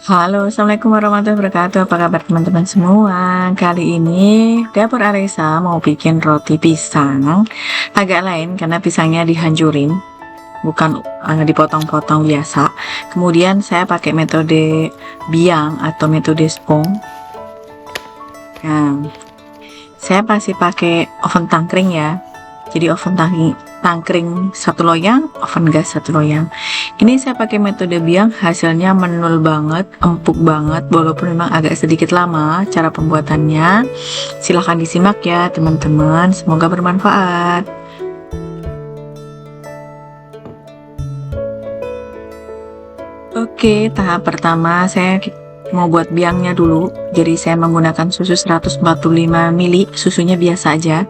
Halo, Assalamualaikum warahmatullahi wabarakatuh. Apa kabar teman-teman semua? Kali ini Dapur Aresa mau bikin roti pisang agak lain karena pisangnya dihancurin, bukan dipotong-potong biasa. Kemudian saya pakai metode biang atau metode spong. Nah, saya pasti pakai oven tangkring ya. Jadi oven tangkring satu loyang, oven gas satu loyang. Ini saya pakai metode biang, hasilnya menul banget, empuk banget, walaupun memang agak sedikit lama cara pembuatannya. Silahkan disimak ya teman-teman, semoga bermanfaat. Oke, tahap pertama saya mau buat biangnya dulu. Jadi saya menggunakan susu 145 ml, susunya biasa aja,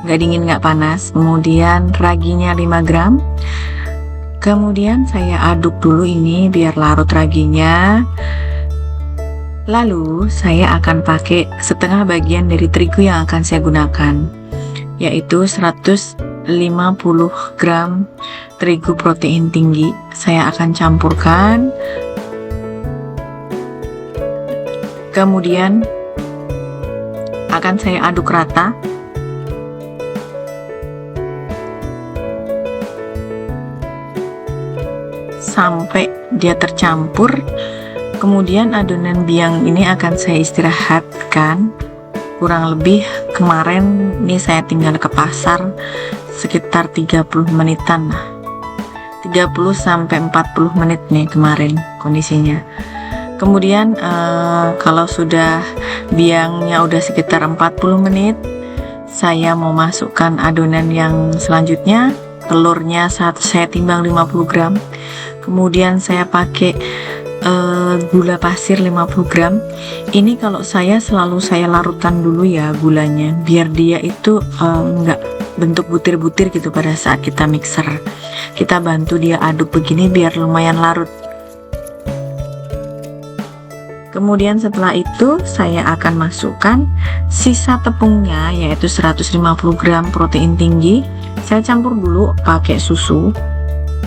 nggak dingin nggak panas. Kemudian raginya 5 gram. Kemudian saya aduk dulu ini biar larut raginya. Lalu saya akan pakai setengah bagian dari terigu yang akan saya gunakan, yaitu 150 gram terigu protein tinggi. Saya akan campurkan. Kemudian akan saya aduk rata. Sampai dia tercampur. Kemudian adonan biang ini akan saya istirahatkan kurang lebih, kemarin ini saya tinggal ke pasar sekitar 30 menitan, 30 sampai 40 menit nih kemarin kondisinya. Kemudian kalau sudah biangnya udah sekitar 40 menit, saya mau masukkan adonan yang selanjutnya. Telurnya saya timbang 50 gram. Kemudian saya pakai gula pasir 50 gram. Ini kalau saya selalu saya larutkan dulu ya gulanya, biar dia itu enggak bentuk butir-butir gitu pada saat kita mixer. Kita bantu dia aduk begini biar lumayan larut. Kemudian setelah itu saya akan masukkan sisa tepungnya, yaitu 150 gram protein tinggi. Saya campur dulu pakai susu,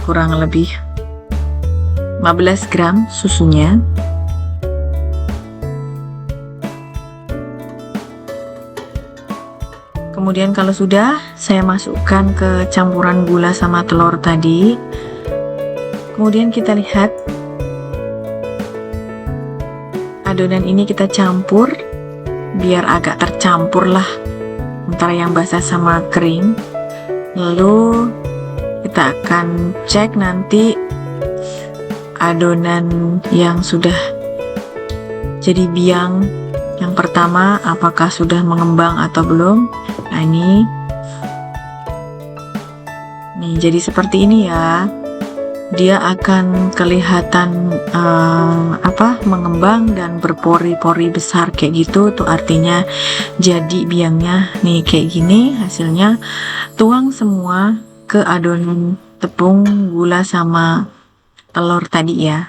kurang lebih 15 gram susunya. Kemudian kalau sudah, saya masukkan ke campuran gula sama telur tadi. Kemudian kita lihat adonan ini kita campur biar agak tercampur lah antara yang basah sama kering. Lalu kita akan cek nanti adonan yang sudah jadi biang yang pertama apakah sudah mengembang atau belum. Nah ini nih, jadi seperti ini ya, dia akan kelihatan mengembang dan berpori-pori besar kayak gitu, tuh artinya jadi biangnya. Nih kayak gini hasilnya. Tuang semua ke adonan tepung, gula sama telur tadi ya.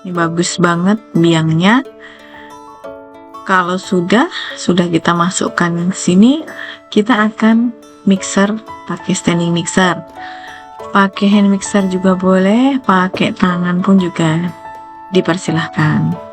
Ini bagus banget biangnya. Kalau sudah kita masukkan sini, kita akan mixer pakai standing mixer, pakai hand mixer juga boleh, pakai tangan pun juga dipersilahkan.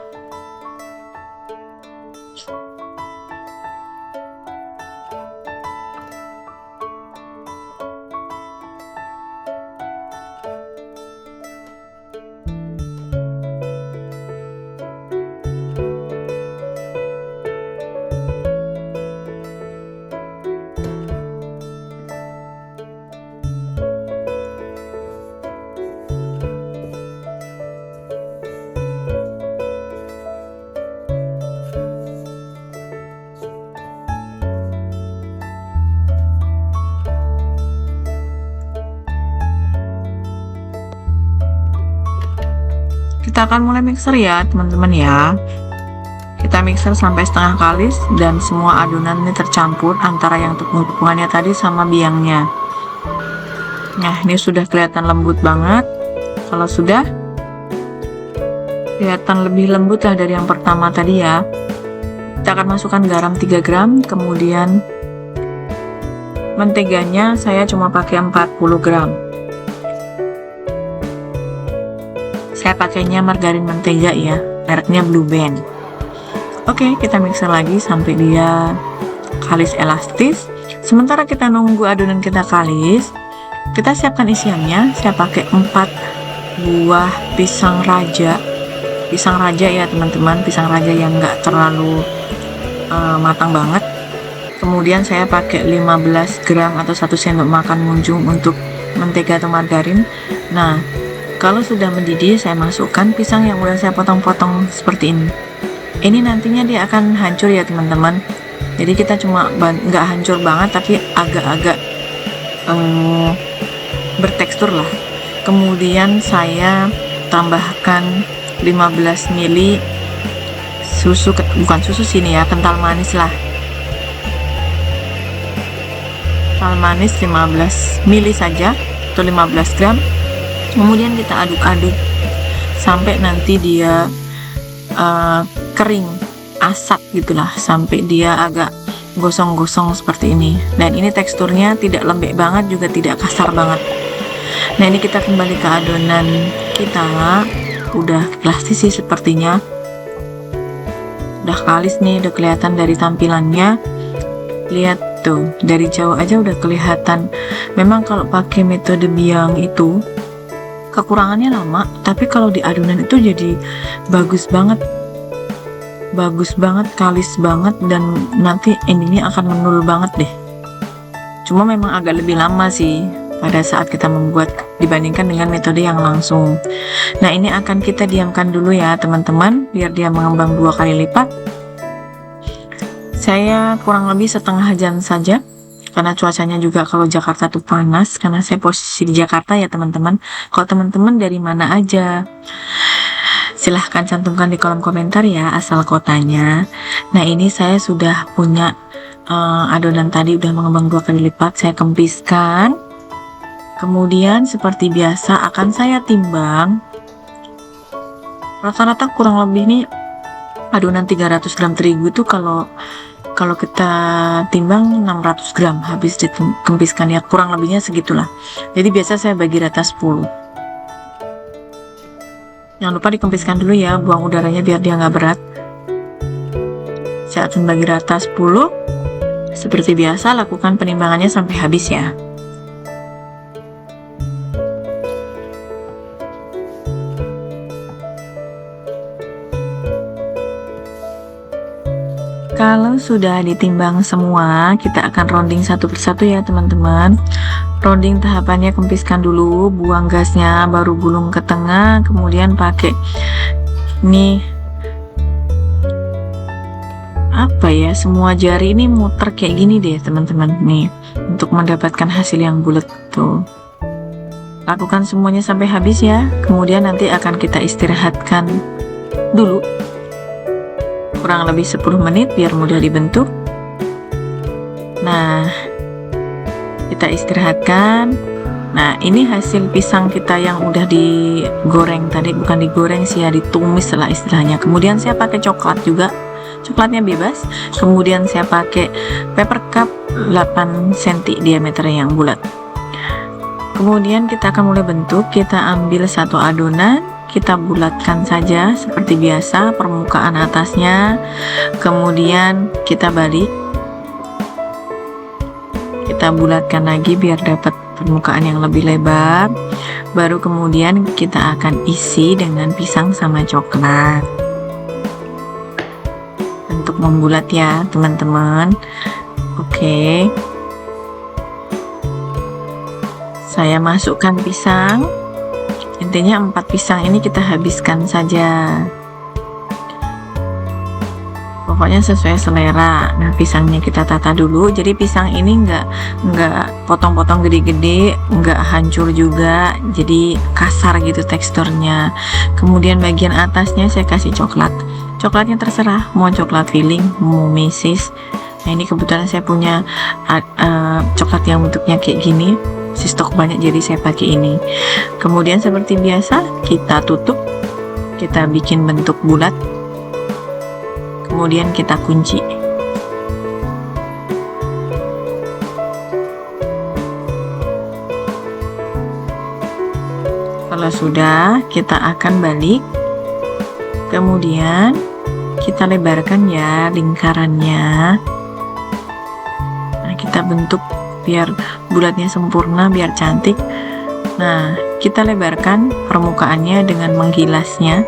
Kita akan mulai mixer ya teman-teman ya. Kita mixer sampai setengah kalis dan semua adonan ini tercampur antara yang tepung-tepungannya tadi sama biangnya. Nah ini sudah kelihatan lembut banget. Kalau sudah kelihatan lebih lembut lah dari yang pertama tadi ya, kita akan masukkan garam 3 gram. Kemudian menteganya saya cuma pakai 40 gram. Saya pakainya margarin mentega ya, mereknya Blue Band. Oke, kita mixer lagi sampai dia kalis elastis. Sementara kita nunggu adonan kita kalis, kita siapkan isiannya. Saya pakai 4 buah pisang raja. Pisang raja ya teman-teman, pisang raja yang enggak terlalu matang banget. Kemudian saya pakai 15 gram atau 1 sendok makan munjung untuk mentega atau margarin. Nah, kalau sudah mendidih, saya masukkan pisang yang udah saya potong-potong seperti ini. Ini nantinya dia akan hancur ya teman-teman. Jadi kita cuma nggak hancur banget, tapi agak-agak bertekstur lah. Kemudian saya tambahkan 15 ml susu, bukan susu sini ya, kental manis lah. Kental manis 15 ml saja atau 15 gram. Kemudian kita aduk-aduk sampai nanti dia kering, asat gitulah, sampai dia agak gosong-gosong seperti ini. Dan ini teksturnya tidak lembek banget juga tidak kasar banget. Nah, ini kita kembali ke adonan kita. Udah elastis sih sepertinya, udah kalis nih, udah kelihatan dari tampilannya. Lihat tuh, dari jauh aja udah kelihatan. Memang kalau pakai metode biang itu kekurangannya lama, tapi kalau di adonan itu jadi bagus banget, kalis banget, dan nanti endingnya akan menul banget deh. Cuma memang agak lebih lama sih pada saat kita membuat dibandingkan dengan metode yang langsung. Nah, ini akan kita diamkan dulu ya teman-teman, biar dia mengembang 2 kali lipat. Saya kurang lebih setengah jam saja, karena cuacanya juga kalau Jakarta tuh panas, karena saya posisi di Jakarta ya teman-teman. Kalau teman-teman dari mana aja, silahkan cantumkan di kolom komentar ya asal kotanya. Nah, ini saya sudah punya adonan tadi udah mengembang 2 kali lipat. Saya kempiskan, kemudian seperti biasa akan saya timbang. Rata-rata kurang lebih nih adonan 300 gram terigu itu kalau kita timbang 600 gram habis dikempiskan ya, kurang lebihnya segitulah. Jadi biasa saya bagi rata 10. Jangan lupa dikempiskan dulu ya, buang udaranya biar dia nggak berat. Saya akan bagi rata 10. Seperti biasa, lakukan penimbangannya sampai habis ya. Kalau sudah ditimbang semua, kita akan rounding satu persatu ya teman-teman. Rounding tahapannya, kempiskan dulu, buang gasnya, baru gulung ke tengah, kemudian pakai nih apa ya, semua jari ini muter kayak gini deh teman-teman nih, untuk mendapatkan hasil yang bulat tuh. Lakukan semuanya sampai habis ya. Kemudian nanti akan kita istirahatkan dulu kurang lebih 10 menit biar mudah dibentuk. Nah, kita istirahatkan. Nah, ini hasil pisang kita yang udah digoreng tadi, bukan digoreng sih ya, ditumis lah istilahnya. Kemudian saya pakai coklat juga, coklatnya bebas. Kemudian saya pakai paper cup 8 cm diameternya yang bulat. Kemudian kita akan mulai bentuk. Kita ambil satu adonan, kita bulatkan saja seperti biasa permukaan atasnya, kemudian kita balik, kita bulatkan lagi biar dapat permukaan yang lebih lebar. Baru kemudian kita akan isi dengan pisang sama coklat untuk membulat ya teman-teman. Oke, saya masukkan pisang. Intinya 4 pisang ini kita habiskan saja, pokoknya sesuai selera. Nah, pisangnya kita tata dulu, jadi pisang ini nggak potong-potong gede-gede, nggak hancur juga, jadi kasar gitu teksturnya. Kemudian bagian atasnya saya kasih coklat. Coklatnya terserah, mau coklat filling, mau mesis. Nah, ini kebetulan saya punya coklat yang bentuknya kayak gini, si stok banyak jadi saya pakai ini. Kemudian seperti biasa kita tutup, kita bikin bentuk bulat, kemudian kita kunci. Kalau sudah, kita akan balik. Kemudian kita lebarkan ya lingkarannya. Nah, kita bentuk biar bulatnya sempurna, biar cantik. Nah, kita lebarkan permukaannya dengan menggilasnya.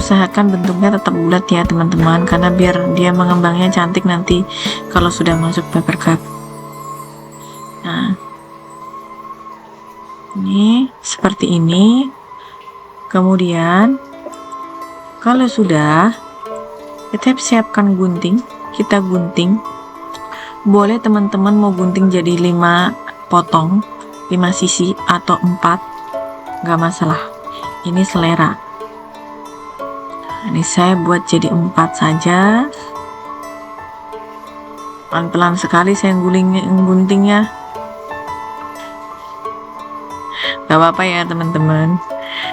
Usahakan bentuknya tetap bulat ya teman-teman, karena biar dia mengembangnya cantik nanti kalau sudah masuk paper cup. Nah, ini seperti ini. Kemudian kalau sudah, kita siapkan gunting. Kita gunting. Boleh teman-teman mau gunting jadi 5 potong, 5 sisi atau 4, nggak masalah, ini selera. Ini saya buat jadi 4 saja. Pelan-pelan sekali saya guntingnya. Gak apa-apa ya teman-teman.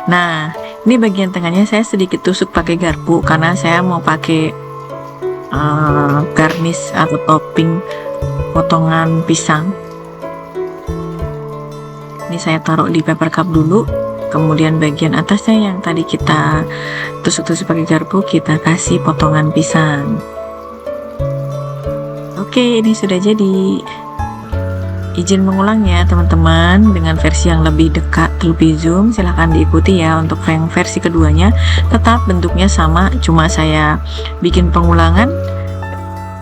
Nah, ini bagian tengahnya saya sedikit tusuk pakai garpu karena saya mau pakai garnish atau topping potongan pisang. Ini saya taruh di paper cup dulu. Kemudian bagian atasnya yang tadi kita tusuk-tusuk pakai garpu, kita kasih potongan pisang. Oke, ini sudah jadi. Izin mengulang ya teman-teman, dengan versi yang lebih dekat, lebih zoom, silahkan diikuti ya. Untuk yang versi keduanya tetap bentuknya sama, cuma saya bikin pengulangan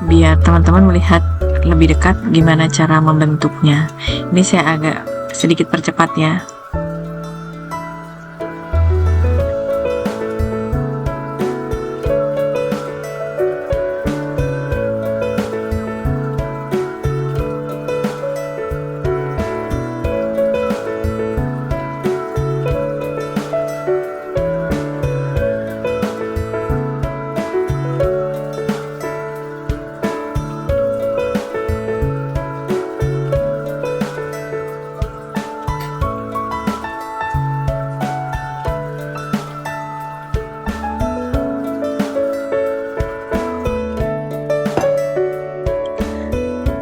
biar teman-teman melihat lebih dekat gimana cara membentuknya. Ini saya agak sedikit percepat ya.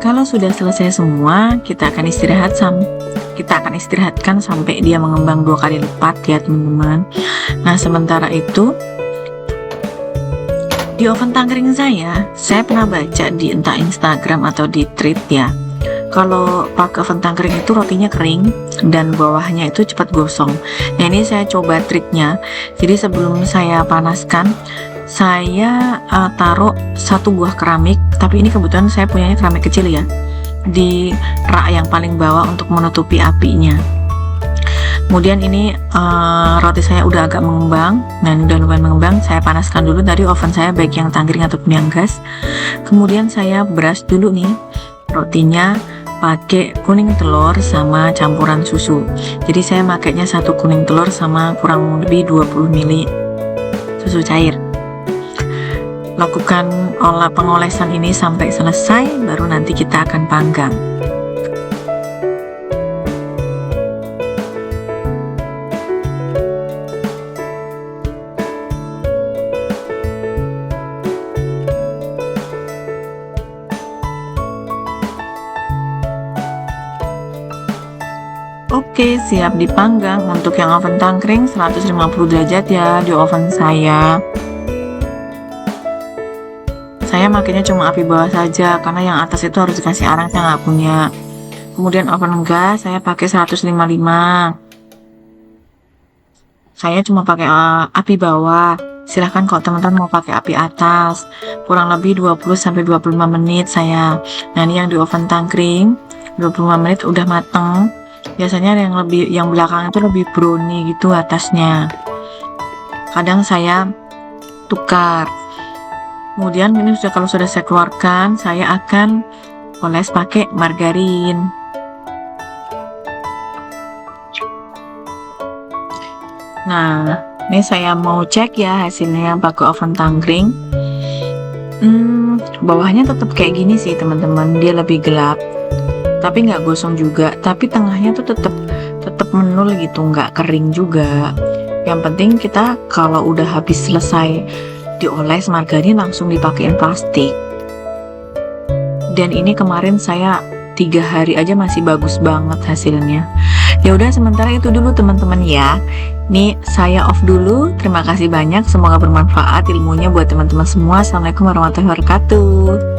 Kalau sudah selesai semua, kita akan istirahatkan sampai dia mengembang 2 kali lipat ya teman-teman. Nah, sementara itu di oven tangkring saya pernah baca di entah Instagram atau di tweet ya, kalau pakai oven tangkring itu rotinya kering dan bawahnya itu cepat gosong. Nah, ini saya coba triknya. Jadi sebelum saya panaskan, saya taruh 1 buah keramik, tapi ini kebetulan saya punyanya keramik kecil ya, di rak yang paling bawah untuk menutupi apinya. Kemudian ini roti saya udah agak mengembang. Nah, ini udah lumayan mengembang. Saya panaskan dulu dari oven saya, baik yang tangkring ataupun yang gas. Kemudian saya beras dulu nih rotinya pakai kuning telur sama campuran susu. Jadi saya makainya 1 kuning telur sama kurang lebih 20 ml susu cair. Lakukan pengolesan ini sampai selesai, baru nanti kita akan panggang. Oke, siap dipanggang. Untuk yang oven tangkring 150 derajat ya di oven saya. Saya makanya cuma api bawah saja karena yang atas itu harus dikasih arang, saya nggak punya. Kemudian oven gas saya pakai 155. Saya cuma pakai api bawah. Silahkan kalau teman-teman mau pakai api atas. Kurang lebih 20-25 menit saya. Nah, ini yang di oven tangkring 25 menit udah mateng. Biasanya yang belakang itu lebih brownie gitu atasnya. Kadang saya tukar. Kemudian ini kalau sudah saya keluarkan, saya akan oles pakai margarin. Nah, ini saya mau cek ya hasilnya pakai oven tangkring. Bawahnya tetap kayak gini sih teman-teman, dia lebih gelap, tapi nggak gosong juga. Tapi tengahnya tuh tetap menul gitu, nggak kering juga. Yang penting kita kalau udah habis selesai dioles margarin langsung dipakein plastik. Dan ini kemarin saya 3 hari aja masih bagus banget hasilnya. Ya udah sementara itu dulu teman-teman ya. Nih saya off dulu. Terima kasih banyak. Semoga bermanfaat ilmunya buat teman-teman semua. Assalamualaikum warahmatullahi wabarakatuh.